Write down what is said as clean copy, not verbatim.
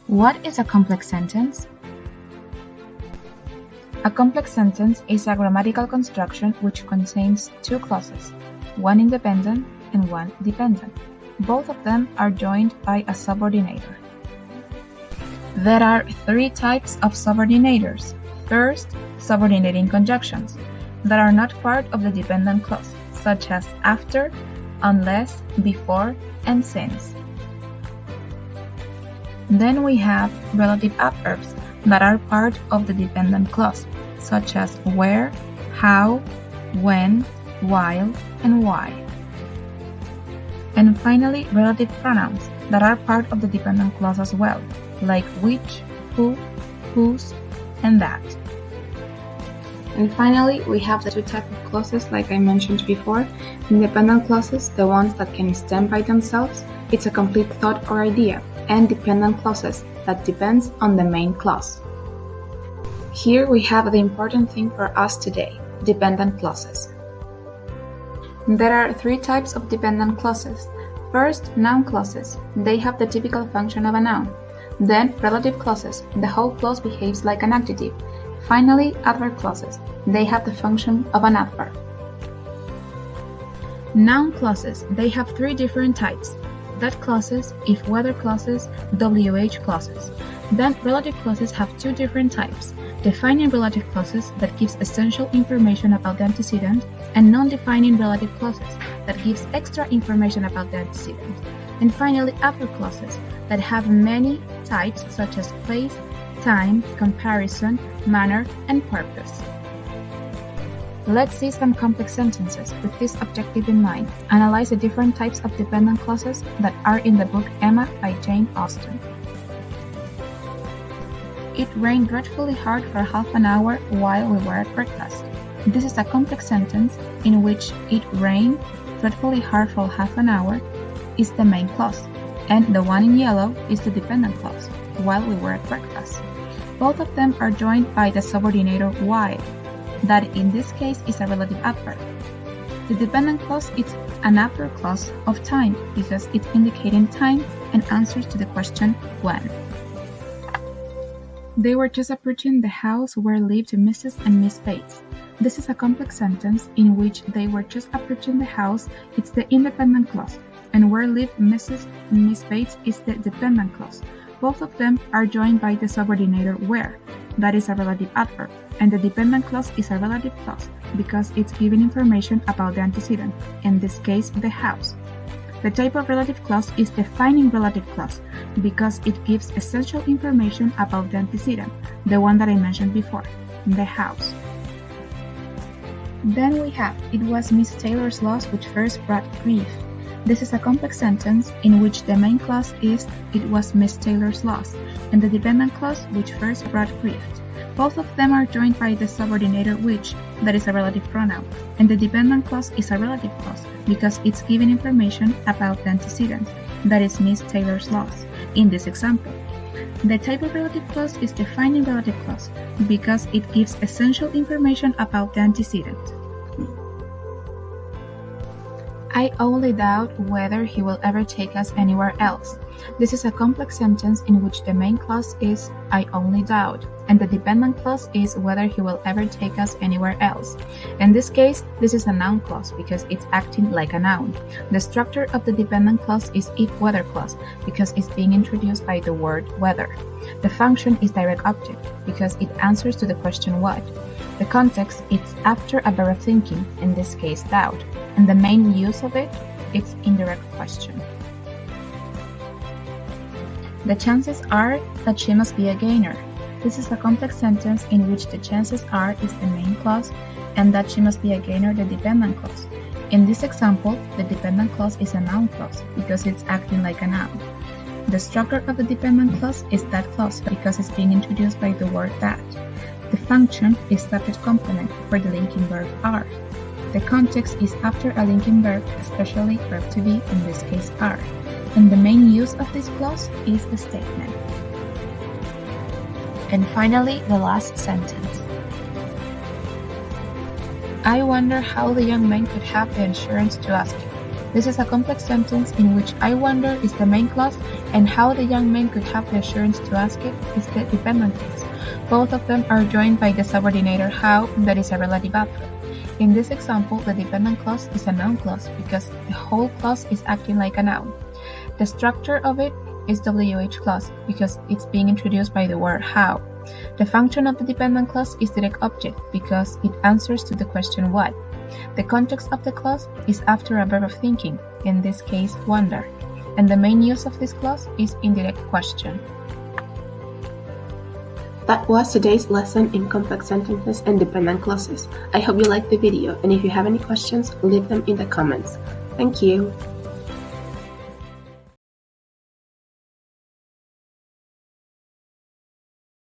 What is a complex sentence? A complex sentence is a grammatical construction which contains two clauses, one independent and one dependent. Both of them are joined by a subordinator. There are three types of subordinators. First, subordinating conjunctions that are not part of the dependent clause, such as after, unless, before, and since. Then we have relative adverbs that are part of the dependent clause, such as where, how, when, while, and why. And finally, relative pronouns that are part of the dependent clause as well, like which, who, whose, and that. And finally, we have the two types of clauses like I mentioned before. Independent clauses, the ones that can stand by themselves, it's a complete thought or idea, and dependent clauses that depends on the main clause. Here we have the important thing for us today, dependent clauses. There are three types of dependent clauses. First, noun clauses. They have the typical function of a noun. Then, relative clauses. The whole clause behaves like an adjective. Finally, adverb clauses. They have the function of an adverb. Noun clauses. They have three different types. That clauses, if whether clauses, WH clauses. Then relative clauses have two different types. Defining relative clauses that gives essential information about the antecedent, and non-defining relative clauses that gives extra information about the antecedent. And finally, adverb clauses that have many types such as place, time, comparison, manner, and purpose. Let's see some complex sentences with this objective in mind. Analyze the different types of dependent clauses that are in the book Emma by Jane Austen. It rained dreadfully hard for half an hour while we were at breakfast. This is a complex sentence in which it rained dreadfully hard for half an hour is the main clause, and the one in yellow is the dependent clause, while we were at breakfast. Both of them are joined by the subordinator while, that in this case is a relative adverb. The dependent clause is an adverb clause of time because it's indicating time and answers to the question when. They were just approaching the house where lived Mrs. and Miss Bates. This is a complex sentence in which they were just approaching the house, it's the independent clause, and where lived Mrs. and Miss Bates is the dependent clause. Both of them are joined by the subordinator where, that is a relative adverb, and the dependent clause is a relative clause because it's giving information about the antecedent, in this case the house. The type of relative clause is defining relative clause because it gives essential information about the antecedent, the one that I mentioned before, the house. Then we have, it was Miss Taylor's loss which first brought grief. This is a complex sentence in which the main clause is, it was Miss Taylor's loss, and the dependent clause which first brought grief. Both of them are joined by the subordinator which, that is a relative pronoun, and the dependent clause is a relative clause because it's giving information about the antecedent, that is Miss Taylor's loss, in this example. The type of relative clause is defining relative clause because it gives essential information about the antecedent. I only doubt whether he will ever take us anywhere else. This is a complex sentence in which the main clause is I only doubt, and the dependent clause is whether he will ever take us anywhere else. In this case, this is a noun clause because it's acting like a noun. The structure of the dependent clause is if whether clause because it's being introduced by the word whether. The function is direct object because it answers to the question what. The context is after a verb of thinking, in this case doubt, and the main use of it is indirect question. The chances are that she must be a gainer. This is a complex sentence in which the chances are is the main clause and that she must be a gainer the dependent clause. In this example, the dependent clause is a noun clause because it's acting like a noun. The structure of the dependent clause is that clause because it's being introduced by the word that. The function is subject complement for the linking verb are. The context is after a linking verb, especially verb to be, in this case are. And the main use of this clause is the statement. And finally, the last sentence. I wonder how the young man could have the insurance to ask you. This is a complex sentence in which I wonder is the main clause and how the young man could have the assurance to ask it is the dependent clause. Both of them are joined by the subordinator how that is a relative adverb. In this example, the dependent clause is a noun clause because the whole clause is acting like a noun. The structure of it is WH clause because it's being introduced by the word how. The function of the dependent clause is direct object because it answers to the question what. The context of the clause is after a verb of thinking, in this case wonder, and the main use of this clause is indirect question. That was today's lesson in complex sentences and dependent clauses. I hope you liked the video, and if you have any questions, leave them in the comments. Thank you!